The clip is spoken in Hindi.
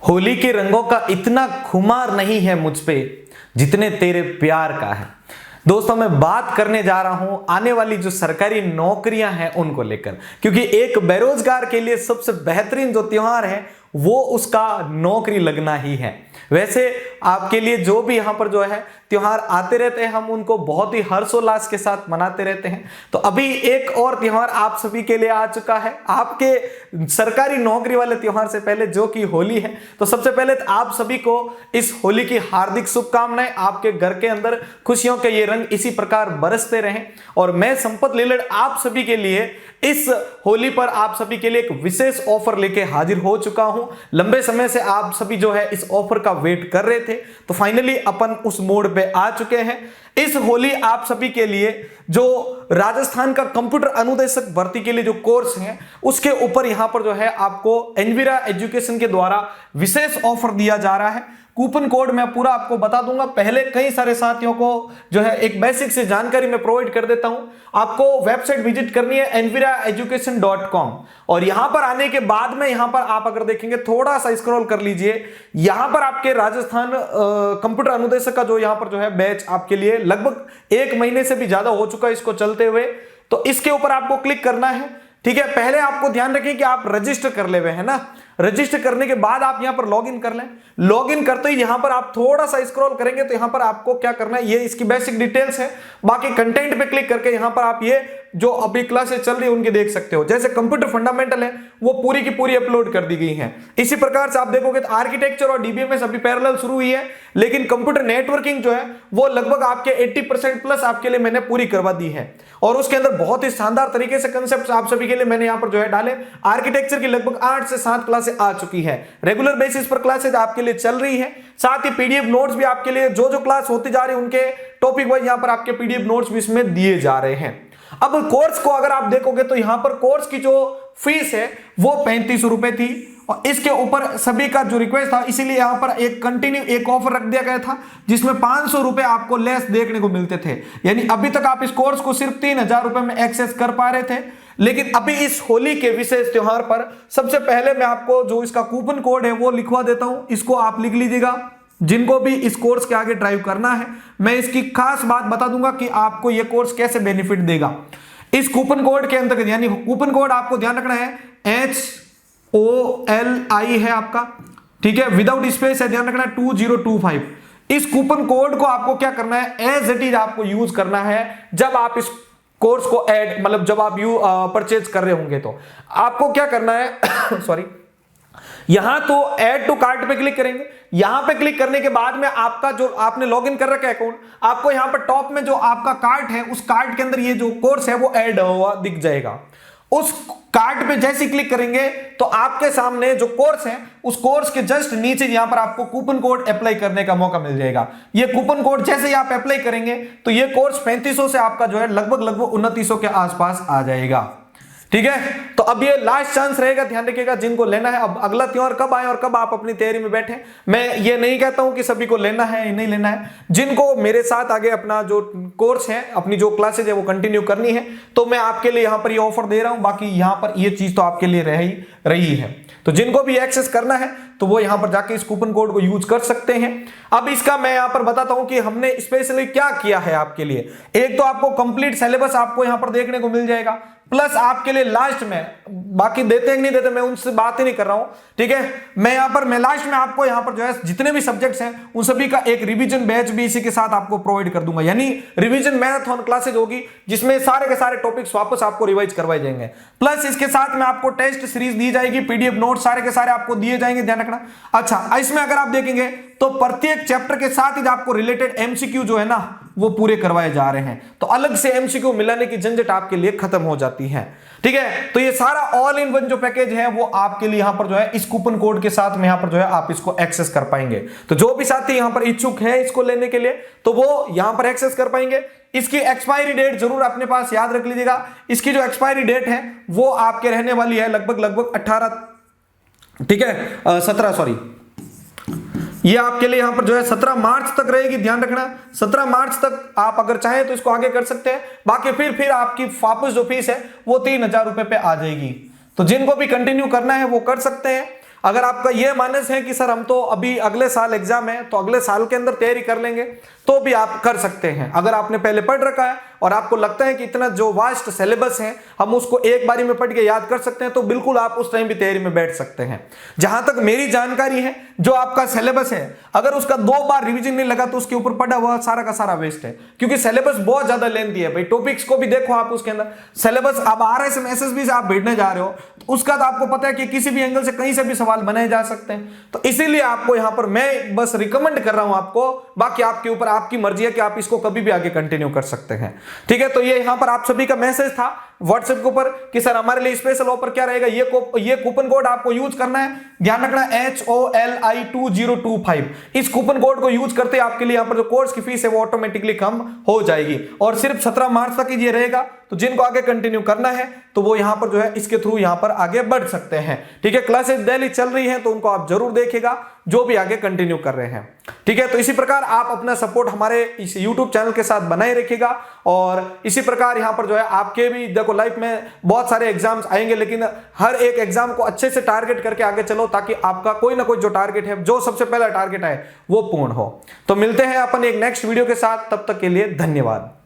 होली के रंगों का इतना खुमार नहीं है मुझ पे जितने तेरे प्यार का है। दोस्तों, मैं बात करने जा रहा हूं आने वाली जो सरकारी नौकरियां हैं उनको लेकर, क्योंकि एक बेरोजगार के लिए सबसे बेहतरीन जो त्योहार है वो उसका नौकरी लगना ही है। वैसे आपके लिए जो भी यहां पर जो है त्योहार आते रहते हैं, हम उनको बहुत ही हर्षोल्लास के साथ मनाते रहते हैं। तो अभी एक और त्योहार आप सभी के लिए आ चुका है, आपके सरकारी नौकरी वाले त्योहार से पहले, जो कि होली है। तो सबसे पहले तो आप सभी को इस होली की हार्दिक शुभकामनाएं। आपके घर के अंदर खुशियों के ये रंग इसी प्रकार बरसते रहें। और मैं संपत लीलड़ आप सभी के लिए इस होली पर आप सभी के लिए एक विशेष ऑफर लेके हाजिर हो चुका हूं। लंबे समय से आप सभी जो है इस ऑफर का वेट कर रहे थे, तो फाइनली अपन उस मोड पे आ चुके हैं। इस होली आप सभी के लिए जो राजस्थान का कंप्यूटर अनुदेशक भर्ती के लिए जो कोर्स है उसके ऊपर यहां पर जो है आपको एनवीरा एजुकेशन के द्वारा विशेष ऑफर दिया जा रहा है। कूपन कोड मैं पूरा आपको बता दूंगा। पहले कई सारे साथियों को जो है एक बेसिक से जानकारी मैं प्रोवाइड कर देता हूं। आपको वेबसाइट विजिट करनी है enviraeducation.com, और यहां पर आने के बाद में यहां पर आप अगर देखेंगे, थोड़ा सा स्क्रॉल कर लीजिए, यहां पर आपके राजस्थान कंप्यूटर अनुदेशक का जो यहां पर जो है बैच आपके लिए लगभग 1 महीने से भी ज्यादा हो चुका है इसको चलते हुए। तो इसके ऊपर आपको क्लिक करना है। ठीक है, पहले आपको ध्यान रखें कि आप रजिस्टर कर ले हुए हैं ना। रजिस्टर करने के बाद आप यहां पर लॉगिन कर लें। लॉगिन करते ही यहां पर आप थोड़ा सा स्क्रॉल करेंगे तो यहां पर आपको क्या करना है, ये इसकी बेसिक डिटेल्स है। बाकी कंटेंट पे क्लिक करके यहां पर आप ये जो अभी क्लासेस चल रही है उनके देख सकते हो। जैसे कंप्यूटर फंडामेंटल है वो पूरी की पूरी अपलोड कर दी गई है। इसी प्रकार से आप देखोगे तो आर्किटेक्चर और डीबीएमएस अभी पैरेलल शुरू हुई है, लेकिन कंप्यूटर नेटवर्किंग जो है वो लगभग आपके 80% प्लस आपके लिए मैंने पूरी करवा दी है। और उसके अंदर बहुत ही शानदार तरीके से कंसेप्ट आप सभी के लिए मैंने यहां पर जो है डाले। आर्किटेक्चर की लगभग 8 से 7 क्लासेस आ चुकी है, रेगुलर बेसिस पर क्लासेस आपके लिए चल रही है। साथ ही पीडीएफ नोट्स भी आपके लिए जो जो क्लास होती जा रही है उनके टॉपिक वाइज यहां पर आपके पीडीएफ नोट्स भी इसमें दिए जा रहे हैं। अब कोर्स को अगर आप देखोगे तो यहां पर कोर्स की जो फीस है वो 3500 रुपए थी, और इसके ऊपर सभी का जो रिक्वेस्ट था, इसीलिए यहां पर एक कंटिन्यू एक ऑफर रख दिया गया था जिसमें 500 रुपए आपको लेस देखने को मिलते थे। यानी अभी तक आप इस कोर्स को सिर्फ 3000 रुपए में एक्सेस कर पा रहे थे, लेकिन अभी इस होली के विशेष त्योहार पर सबसे पहले मैं आपको जो इसका कूपन कोड है वो लिखवा देता हूं। इसको आप लिख लीजिएगा। जिनको भी इस कोर्स के आगे ड्राइव करना है, मैं इसकी खास बात बता दूंगा कि आपको यह कोर्स कैसे बेनिफिट देगा। इस कूपन कोड के अंतर्गत, यानी कूपन कोड आपको ध्यान रखना है HOLI है आपका, ठीक है, विदाउट स्पेस है, ध्यान रखना है 2025। इस कूपन कोड को आपको क्या करना है, एज इट इज आपको यूज करना है। जब आप इस कोर्स को ऐड मतलब जब आप परचेज कर रहे होंगे तो आपको क्या करना है सॉरी, यहां तो ऐड टू कार्ट पे क्लिक करेंगे। यहां पे क्लिक करने के बाद में आपका जो आपने लॉगिन कर रखा है अकाउंट, आपको यहां पर टॉप में जो आपका कार्ट है उस कार्ट के अंदर ये जो कोर्स है वो ऐड हुआ दिख जाएगा। उस कार्ट पे जैसे क्लिक करेंगे तो आपके सामने जो कोर्स है उस कोर्स के जस्ट नीचे यहां पर आपको कूपन कोड अप्लाई करने का मौका मिल जाएगा। ये कूपन कोड जैसे ही आप अप्लाई करेंगे तो ये कोर्स 3500 से आपका जो है लगभग 2900 के आसपास आ जाएगा। ठीक है, तो अब ये लास्ट चांस रहेगा, ध्यान रखिएगा जिनको लेना है। अब अगला त्योहार कब आए और कब आप अपनी तैयारी में बैठे, मैं ये नहीं कहता हूं कि सभी को लेना है या नहीं लेना है। जिनको मेरे साथ आगे अपना जो कोर्स है, अपनी जो क्लासेज है वो कंटिन्यू करनी है, तो मैं आपके लिए यहां पर ये ऑफर दे रहा हूं। बाकी यहां पर ये चीज तो आपके लिए रही है। तो जिनको भी एक्सेस करना है तो वो यहां पर जाके इस कूपन कोड को यूज कर सकते हैं। अब इसका मैं यहां पर बताता हूं कि हमने स्पेशली क्या किया है आपके लिए। एक तो आपको कंप्लीट सिलेबस आपको यहां पर देखने को मिल जाएगा, प्लस आपके लिए लास्ट में, बाकी देते हैं नहीं देते मैं उनसे बात ही नहीं कर रहा हूं, ठीक है, मैं लास्ट में आपको यहां पर जो है जितने भी सब्जेक्ट्स हैं उन सभी का एक रिवीजन बैच भी इसी के साथ आपको प्रोवाइड कर दूंगा। यानी रिवीजन मैराथन क्लासेज होगी जिसमें सारे के सारे टॉपिक्स वापस आपको रिवाइज करवाए जाएंगे। प्लस इसके साथ में आपको टेस्ट सीरीज दी जाएगी, पीडीएफ नोट सारे के सारे आपको दिए जाएंगे, ध्यान रखना। अच्छा, इसमें अगर आप देखेंगे तो प्रत्येक चैप्टर के साथ ही आपको रिलेटेड एमसीक्यू जो है ना वो पूरे करवाए जा रहे हैं। तो अलग से एमसीक्यू मिलाने की झंझट आपके लिए खत्म हो जाती है। ठीक है, तो ये सारा ऑल इन वन जो पैकेज है वो आपके लिए यहां पर जो है इस कूपन कोड के साथ में यहां पर जो है आप इसको एक्सेस कर पाएंगे। तो जो भी साथी यहां पर इच्छुक है इसको लेने के लिए तो वो यहां पर एक्सेस कर पाएंगे। इसकी एक्सपायरी डेट जरूर अपने पास याद रख लीजिएगा। इसकी जो एक्सपायरी डेट है वो आपके रहने वाली है लगभग 18, ठीक है 17 सॉरी, ये आपके लिए यहां पर जो है 17 मार्च तक रहेगी, ध्यान रखना। 17 मार्च तक आप अगर चाहें तो इसको आगे कर सकते हैं। बाकी फिर आपकी वापस जो फीस है वो 3000 रुपए पे आ जाएगी। तो जिनको भी कंटिन्यू करना है वो कर सकते हैं। अगर आपका यह मानस है कि सर हम तो अभी अगले साल एग्जाम है तो अगले साल के अंदर तैयारी कर लेंगे, तो भी आप कर सकते हैं। अगर आपने पहले पढ़ रखा है और आपको लगता है कि इतना जो वास्ट सिलेबस है हम उसको एक बारी में पढ़ के याद कर सकते हैं, तो बिल्कुल आप उस टाइम भी तैयारी में बैठ सकते हैं। जहां तक मेरी जानकारी है, जो आपका सिलेबस है अगर उसका 2 बार रिवीजन नहीं लगा तो उसके ऊपर पढ़ा हुआ सारा का सारा वेस्ट है, क्योंकि सिलेबस बहुत ज्यादा लेंथी है भाई। टॉपिक्स को भी देखो आप, उसके अंदर सिलेबस अब RSM SSB से आप भेजने जा रहे हो तो उसका तो आपको पता है कि किसी भी एंगल से कहीं से भी सवाल बनाए जा सकते हैं। तो इसीलिए आपको यहां पर मैं बस रिकमेंड कर रहा हूं आपको, बाकी आपके ऊपर आपकी मर्जी है कि आप इसको कभी भी आगे कंटिन्यू कर सकते हैं। ठीक है, तो ये यहां पर आप सभी का मैसेज था व्हाट्सएप के ऊपर कि सर हमारे लिए स्पेशल ऑफर क्या रहेगा। ये कूपन कोड आपको यूज करना है, ध्यान रखना HOLI2025। इस कूपन कोड को यूज करते आपके लिए यहां पर जो कोर्स की फीस है वो ऑटोमेटिकली कम हो जाएगी, और सिर्फ 17 मार्च तक ये रहेगा। तो जिनको आगे कंटिन्यू करना है तो वो यहां पर जो है इसके थ्रू यहां पर आगे बढ़ सकते हैं। ठीक है, क्लासेस डेली चल रही हैं तो उनको आप जरूर देखिएगा जो भी आगे कंटिन्यू कर रहे हैं। ठीक है, तो इसी प्रकार आप अपना सपोर्ट हमारे इस YouTube चैनल के साथ बनाए रखिएगा, और इसी प्रकार यहां पर जो है आपके भी देखो लाइफ में बहुत सारे एग्जाम्स आएंगे, लेकिन हर एक एग्जाम को अच्छे से टारगेट करके आगे चलो, ताकि आपका कोई ना कोई जो टारगेट है, जो सबसे पहला टारगेट है वो पूर्ण हो। तो मिलते हैं अपन एक नेक्स्ट वीडियो के साथ, तब तक के लिए धन्यवाद।